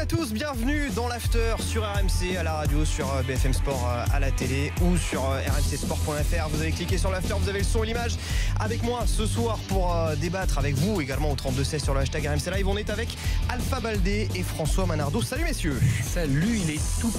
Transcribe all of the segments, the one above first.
tous, bienvenue dans l'After sur RMC, à la radio, sur BFM Sport à la télé ou sur rmcsport.fr. Vous avez cliqué sur l'After, vous avez le son et l'image. Avec moi ce soir pour débattre avec vous également au 32-16 sur le hashtag RMC Live. On est avec Alpha Baldé et François Manardo. Salut messieurs. Salut, il est tout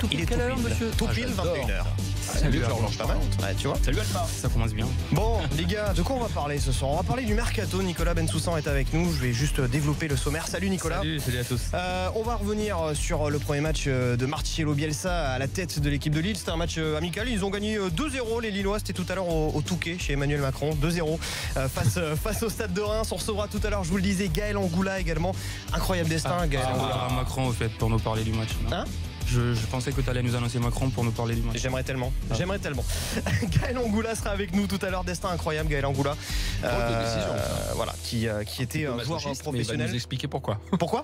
pile quelle heure monsieur? Tout pile 21h. Salut, Georges, pas mal. Ouais, tu vois. Salut Alpha. Ça commence bien. Bon les gars, de quoi on va parler ce soir? On va parler du mercato. Nicolas Bensoussan est avec nous. Je vais juste développer le sommaire. Salut Nicolas. Salut à tous. On va revenir sur le premier match de Marcelo Bielsa à la tête de l'équipe de Lille. C'était un match amical. Ils ont gagné 2-0 les Lillois. C'était tout à l'heure au Touquet chez Emmanuel Macron. 2-0 face au Stade de Reims. On recevra tout à l'heure, je vous le disais, Gaël Angoula également. Incroyable destin. Gaël Angoula. Macron au fait pour nous parler du match. Hein? Je pensais que tu allais nous annoncer Macron pour nous parler du match. J'aimerais tellement. Gaël Angoula sera avec nous tout à l'heure. Destin incroyable, Gaël Angoula. Voilà, qui était un joueur professionnel. Il va nous expliquer pourquoi. Pourquoi?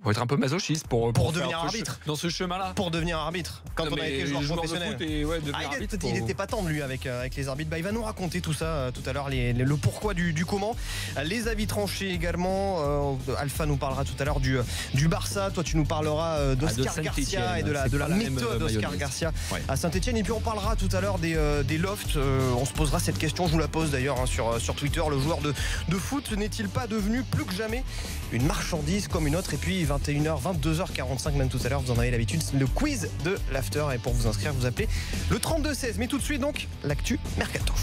Faut être un peu masochiste pour devenir arbitre. Dans ce chemin-là. Pour devenir arbitre. Quand on a été joueur professionnel. Il n'était pas tendre lui avec les arbitres. Il va nous raconter tout ça tout à l'heure, le pourquoi du comment. Les avis tranchés également. Alpha nous parlera tout à l'heure du Barça. Toi tu nous parleras d'Oscar Garcia et de la méthode d'Oscar Garcia à Saint-Etienne. Et puis on parlera tout à l'heure des lofts. On se posera cette question, je vous la pose d'ailleurs sur Twitter. Le joueur de foot n'est-il pas devenu plus que jamais une marchandise comme une autre? Et puis 21h, 22h45 même tout à l'heure, vous en avez l'habitude, le quiz de l'After. Et pour vous inscrire, vous appelez le 32-16. Mais tout de suite donc, l'actu mercato.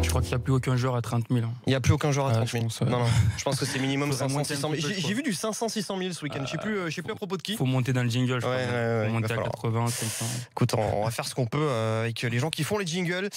Je crois qu'il n'y a plus aucun joueur à 30 000. Il n'y a plus aucun joueur à 30 000. Non, je pense que c'est minimum 500-600 000. J'ai vu du 500-600 000 ce week-end. Je sais plus à propos de qui. Il faut monter dans le jingle, je crois. Il faut monter à 80, 500. Écoute, on va faire ce qu'on peut avec les gens qui font les jingles.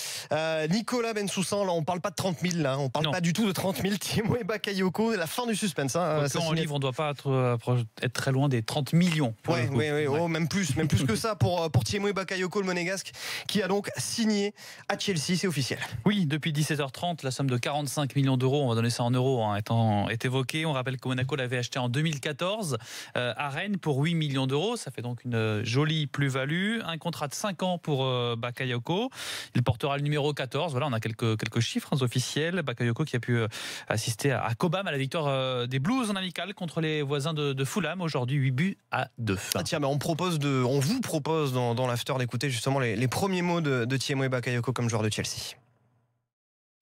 Nicolas Bensoussan, là, on parle pas de 30 000, là. On parle pas du tout de 30 000. Thiemo et Bakayoko, la fin du suspense. En livre, on ne doit pas être très loin des 30 millions. Oui. Oh, même plus que ça pour Thiemo et Bakayoko, le monégasque, qui a donc signé à Chelsea. C'est officiel. Oui, depuis 17h30, la somme de 45 millions d'euros, on va donner ça en euros, est évoquée. On rappelle que Monaco l'avait acheté en 2014 à Rennes pour 8 millions d'euros. Ça fait donc une jolie plus-value. Un contrat de 5 ans pour Bakayoko. Il portera le numéro 14. Voilà, on a quelques chiffres officiels. Bakayoko qui a pu assister à Cobham à la victoire des Blues en amical contre les voisins de Fulham. Aujourd'hui, 8-2. Ah tiens, mais on vous propose dans l'After d'écouter justement les premiers mots de Thiemo et Bakayoko comme joueur de Chelsea.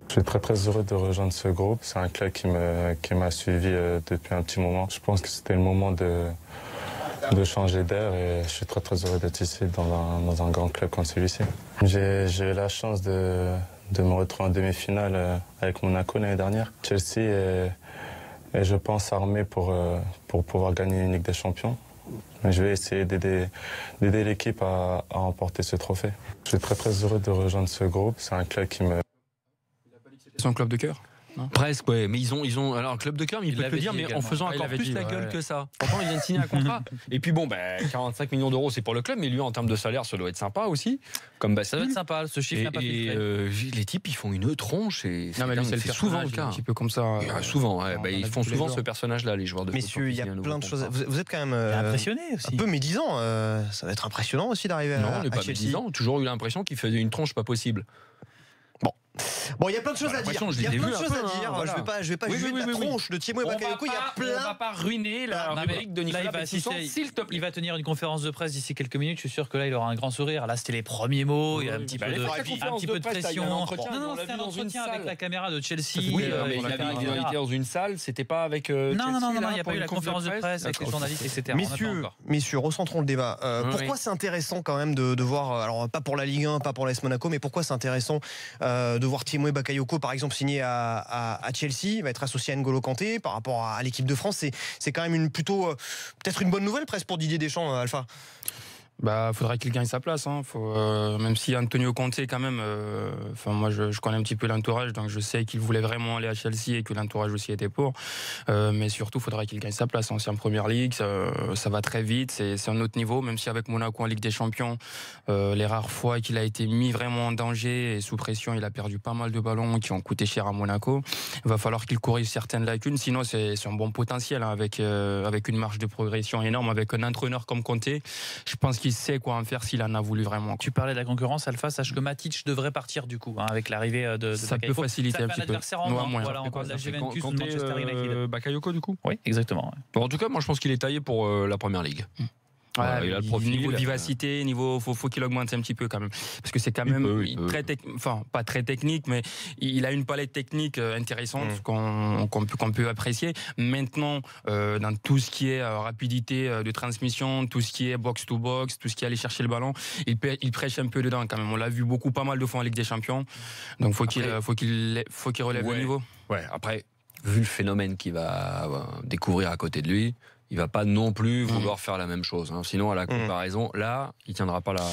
Je suis très heureux de rejoindre ce groupe. C'est un club qui m'a suivi depuis un petit moment. Je pense que c'était le moment de changer d'air et je suis très heureux d'être ici dans un grand club comme celui-ci. J'ai eu la chance de me retrouver en demi-finale avec Monaco l'année dernière. Chelsea est je pense armé pour pouvoir gagner une Ligue des Champions. Mais je vais essayer d'aider l'équipe à remporter ce trophée. Je suis très heureux de rejoindre ce groupe. C'est un club qui me... C'est un club de cœur. Non. Presque, ouais, mais ils ont alors un club de cœur, mais il peut te le dire, mais en faisant encore plus la gueule que ça. Pourtant, il vient de signer un contrat. Et puis bon, 45 millions d'euros, c'est pour le club, mais lui, en termes de salaire, ça doit être sympa aussi. Comme ça doit être sympa, ce chiffre n'a pas filtré. Les types, ils font une tronche. Non, mais c'est souvent le cas. Un petit peu comme ça. Souvent, ils font souvent ce personnage-là, les joueurs de foot. Messieurs, il y a plein de choses. Vous êtes quand même impressionné aussi. Un peu médisant. Ça va être impressionnant aussi d'arriver à Chelsea. Non, on n'est pas médisant. Toujours eu l'impression qu'il faisait une tronche pas possible. Bon, il y a plein de choses à dire. Je vais pas juger de la tronche de Thiemo et Bakayoko. On va pas ruiner la numérique de Nicolas Bensoussan. Il va tenir une conférence de presse d'ici quelques minutes. Je suis sûr que là, il aura un grand sourire. Là, c'était les premiers mots. Il y a un petit peu de pression. Non, c'était un entretien avec la caméra de Chelsea. Oui, mais il avait été dans une salle. C'était pas avec Chelsea. Non, il n'y a pas eu la conférence de presse avec les journalistes, etc. Messieurs, recentrons le débat. Pourquoi c'est intéressant quand même de voir, alors pas pour la Ligue 1, pas pour l'AS Monaco, mais pourquoi c'est intéressant de voir Thiemo et Bakayoko par exemple signé à Chelsea, il va être associé à N'Golo Kanté par rapport à l'équipe de France. C'est quand même peut-être une bonne nouvelle presque pour Didier Deschamps, Alpha. Faudrait qu'il gagne sa place. Même si Antonio Conte quand même. Moi, je connais un petit peu l'entourage, donc je sais qu'il voulait vraiment aller à Chelsea et que l'entourage aussi était pour. Mais surtout, faudrait qu'il gagne sa place. C'est en Première Ligue, ça va très vite. C'est un autre niveau. Même si avec Monaco en Ligue des Champions, les rares fois qu'il a été mis vraiment en danger et sous pression, il a perdu pas mal de ballons qui ont coûté cher à Monaco. Il va falloir qu'il corrige certaines lacunes. Sinon, c'est un bon potentiel avec une marge de progression énorme avec un entraîneur comme Conte. Je pense qu'il sait quoi en faire s'il en a voulu vraiment. Tu parlais de la concurrence, Alpha, sache que Matic devrait partir du coup, avec l'arrivée de ça peut faciliter un petit peu. Voilà, on parle de la Juventus ou de Manchester United. Bakayoko du coup. Oui, exactement. Bon, en tout cas, moi je pense qu'il est taillé pour la première ligue. Ouais, il a le profil, niveau vivacité, faut qu'il augmente un petit peu quand même, parce que c'est quand même pas très technique, mais il a une palette technique intéressante qu'on peut apprécier. Maintenant, dans tout ce qui est rapidité de transmission, tout ce qui est box to box, tout ce qui est aller chercher le ballon, il prêche un peu dedans quand même. On l'a vu pas mal de fois en Ligue des Champions, donc faut qu'il relève le niveau. Ouais, après, vu le phénomène qu'il va découvrir à côté de lui, il va pas non plus vouloir faire la même chose. Sinon, à la comparaison, là, il tiendra pas la.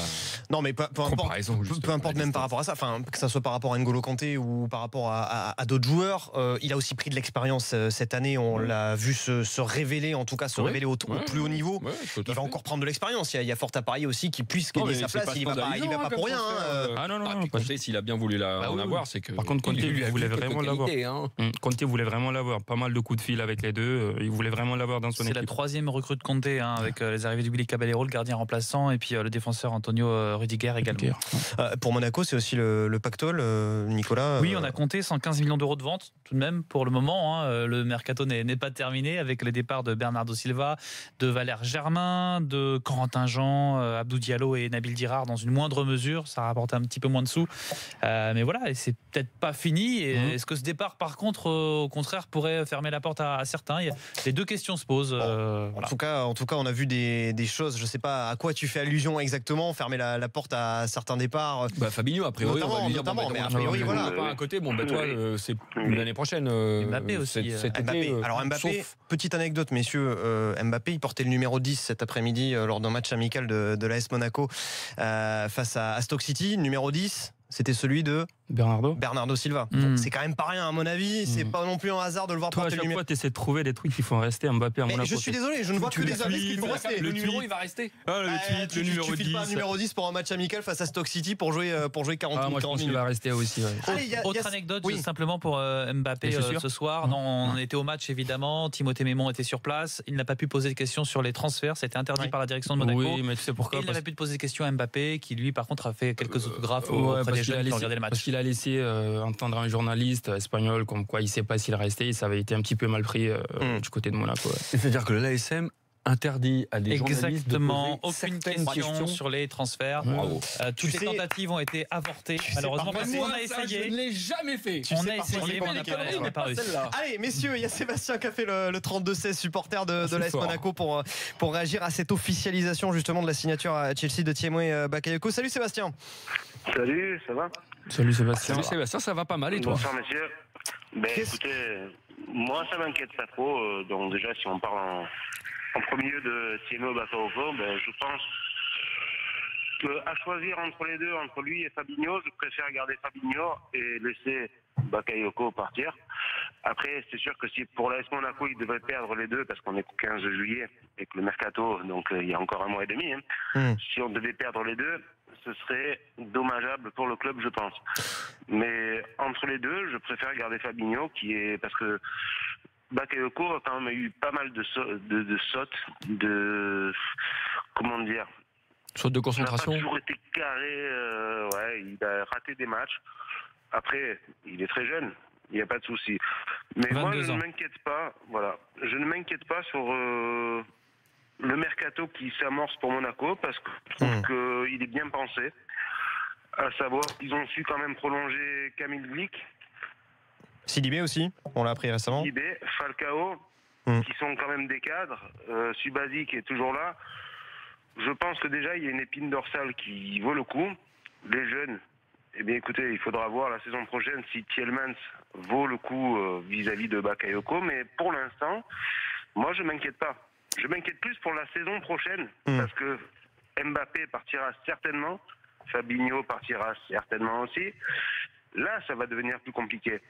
Non, mais peu importe même par rapport à ça. Enfin, que ça soit par rapport à N'Golo Kanté ou par rapport à d'autres joueurs, il a aussi pris de l'expérience cette année. On l'a vu se révéler, en tout cas révéler au plus haut niveau. Il va encore prendre de l'expérience. Il y a fort à parier aussi qu'il puisse gagner sa place. Il va pas pour rien. Non. Kanté, s'il a bien voulu en avoir, c'est que. Par contre, Kanté voulait vraiment l'avoir. Kanté voulait vraiment l'avoir. Pas mal de coups de fil avec les deux. Il voulait vraiment l'avoir dans son équipe. Troisième recrue de Kanté, avec les arrivées du Willy Caballero, le gardien remplaçant, et puis le défenseur Antonio Rudiger également. Pour Monaco, c'est aussi le pactole, Nicolas. Oui, on a compté 115 millions d'euros de vente tout de même pour le moment. Le mercato n'est pas terminé, avec les départs de Bernardo Silva, de Valère Germain, de Corentin Jean, Abdou Diallo et Nabil Dirard dans une moindre mesure. Ça rapporte un petit peu moins de sous. Mais voilà, et c'est peut-être pas fini. Et est-ce que ce départ, par contre, au contraire, pourrait fermer la porte à certains? Les deux questions se posent. Voilà. En tout cas, on a vu des choses. Je sais pas à quoi tu fais allusion exactement. Fermer la porte à certains départs. Fabinho, a priori, notamment, mais a priori, voilà. Pas à côté. Bon, toi, c'est l'année prochaine. Mbappé aussi. Alors Mbappé, petite anecdote, messieurs. Mbappé, il portait le numéro 10 cet après-midi lors d'un match amical de l'AS Monaco face à Stoke City. Numéro 10. C'était celui de Bernardo Silva. Donc, c'est quand même pas rien à mon avis. C'est pas non plus un hasard de le voir porter le numéro. Toi, tu essaies de trouver des trucs qui font rester Mbappé à Monaco. Je suis désolé, je ne vois que des avis qui font rester. Le numéro, il va rester. Le numéro 10. Tu files pas un numéro 10 pour un match amical face à Stoke City pour jouer 40 minutes. Moi, je pense qu'il va rester aussi. Autre anecdote, simplement pour Mbappé ce soir. Non, on était au match évidemment. Timothée Mémon était sur place. Il n'a pas pu poser de questions sur les transferts. C'était interdit par la direction de Monaco. Oui, mais tu sais pourquoi. Il n'avait plus de poser de questions à Mbappé, qui lui, par contre, a fait quelques autographes auprès des jeunes qui ont regardé le match. Parce qu'il a laissé entendre un journaliste espagnol comme quoi il ne sait pas s'il restait. Ça avait été un petit peu mal pris du côté de Monaco. C'est-à-dire que l'ASM interdit à des journalistes de poser aucune question sur les transferts. Toutes les tentatives ont été avortées. Malheureusement, on a essayé. Je ne l'ai jamais fait. On a essayé, mais on n'a pas réussi. Allez, messieurs, il y a Sébastien qui a fait le 32-16, supporter de l'AS Monaco, pour réagir à cette officialisation justement de la signature à Chelsea de Tiémoué Bakayoko. Salut Sébastien. Salut, ça va? Salut Sébastien. Salut Sébastien, ça va pas mal et toi? Bonsoir messieurs. Écoutez, moi ça m'inquiète pas trop. Donc déjà, si on parle en premier lieu de Tiémoué Bakayoko, je pense qu'à choisir entre les deux, entre lui et Fabinho, je préfère garder Fabinho et laisser Bakayoko partir. Après, c'est sûr que si pour l'AS Monaco, il devrait perdre les deux, parce qu'on est au 15 juillet et que le mercato, donc il y a encore un mois et demi, si on devait perdre les deux, ce serait dommageable pour le club, je pense. Mais entre les deux, je préfère garder Fabinho, parce que Bakayoko a quand même eu pas mal de sautes, comment dire, sautes de concentration. Il n'a pas toujours été carré, il a raté des matchs. Après, il est très jeune, il n'y a pas de souci. Mais moi, je ne m'inquiète pas. Voilà, je ne m'inquiète pas sur le mercato qui s'amorce pour Monaco, parce que je trouve qu'il est bien pensé. À savoir, ils ont su quand même prolonger Kamil Glik. Sidibé aussi, on l'a appris récemment. Sidibé, Falcao, qui sont quand même des cadres. Subasi qui est toujours là. Je pense que déjà, il y a une épine dorsale qui vaut le coup. Les jeunes, eh bien écoutez, il faudra voir la saison prochaine si Tielemans vaut le coup vis-à-vis de Bakayoko. Mais pour l'instant, moi, je ne m'inquiète pas. Je m'inquiète plus pour la saison prochaine, parce que Mbappé partira certainement, Fabinho partira certainement aussi. là, ça va devenir plus compliqué.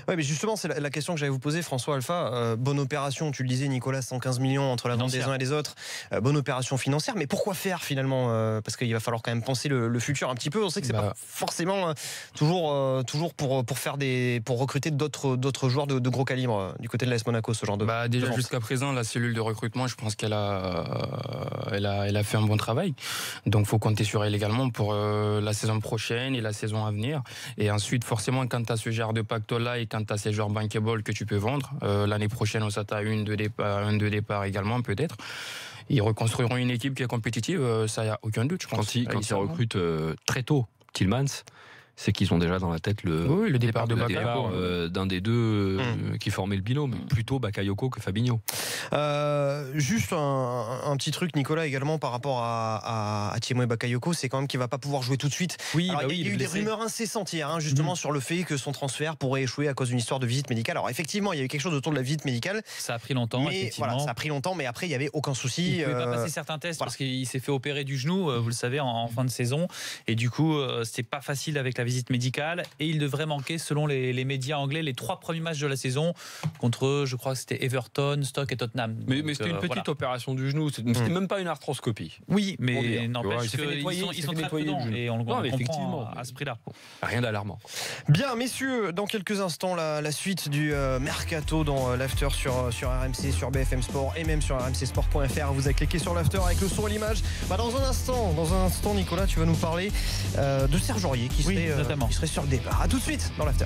Oui, mais justement, c'est la question que j'allais vous poser, François Alpha. Bonne opération, tu le disais, Nicolas, 115 millions entre la vente des uns et des autres. Bonne opération financière, mais pourquoi faire finalement parce qu'il va falloir quand même penser le futur un petit peu. On sait que c'est pas forcément toujours pour recruter d'autres joueurs de gros calibre du côté de l'AS Monaco, ce genre de. Déjà jusqu'à présent, la cellule de recrutement, je pense qu'elle a fait un bon travail. Donc, faut compter sur elle également pour la saison prochaine et la saison à venir. Et ensuite, forcément, quand tu as ce genre de pactole-là et quand tu as ces joueurs bankable que tu peux vendre, l'année prochaine, on s'attend à un de départ également, peut-être. Ils reconstruiront une équipe qui est compétitive, ça, il n'y a aucun doute, je pense. Quand ils recrutent très tôt Tielemans, c'est qu'ils ont déjà dans la tête le départ de Bakayoko, d'un des deux qui formait le binôme, plutôt Bakayoko que Fabinho. Juste un petit truc, Nicolas, également par rapport à Thiemo et Bakayoko, c'est quand même qu'il va pas pouvoir jouer tout de suite. Oui, alors, il y a eu des rumeurs incessantes hier, justement sur le fait que son transfert pourrait échouer à cause d'une histoire de visite médicale. Alors effectivement, il y a eu quelque chose autour de la visite médicale. Ça a pris longtemps, effectivement. Voilà, ça a pris longtemps, mais après il y avait aucun souci. Il ne pouvait pas passer certains tests parce qu'il s'est fait opérer du genou, vous le savez, en fin de saison, et du coup, c'est pas facile avec la visite médicale. Et il devrait manquer, selon les médias anglais, les 3 premiers matchs de la saison contre, je crois que c'était Everton, Stoke et Tottenham. Mais c'était une petite opération du genou, c'était même pas une arthroscopie. Oui, mais n'empêche qu'ils sont très prudents et on le comprend à ce prix-là. Rien d'alarmant. Bien, messieurs, dans quelques instants, la suite du Mercato dans l'After sur RMC, sur BFM Sport et même sur rmcsport.fr. Vous avez cliqué sur l'After avec le son et l'image. Dans un instant, Nicolas, tu vas nous parler de Serge Aurier qui serait sur le départ. A tout de suite dans l'After.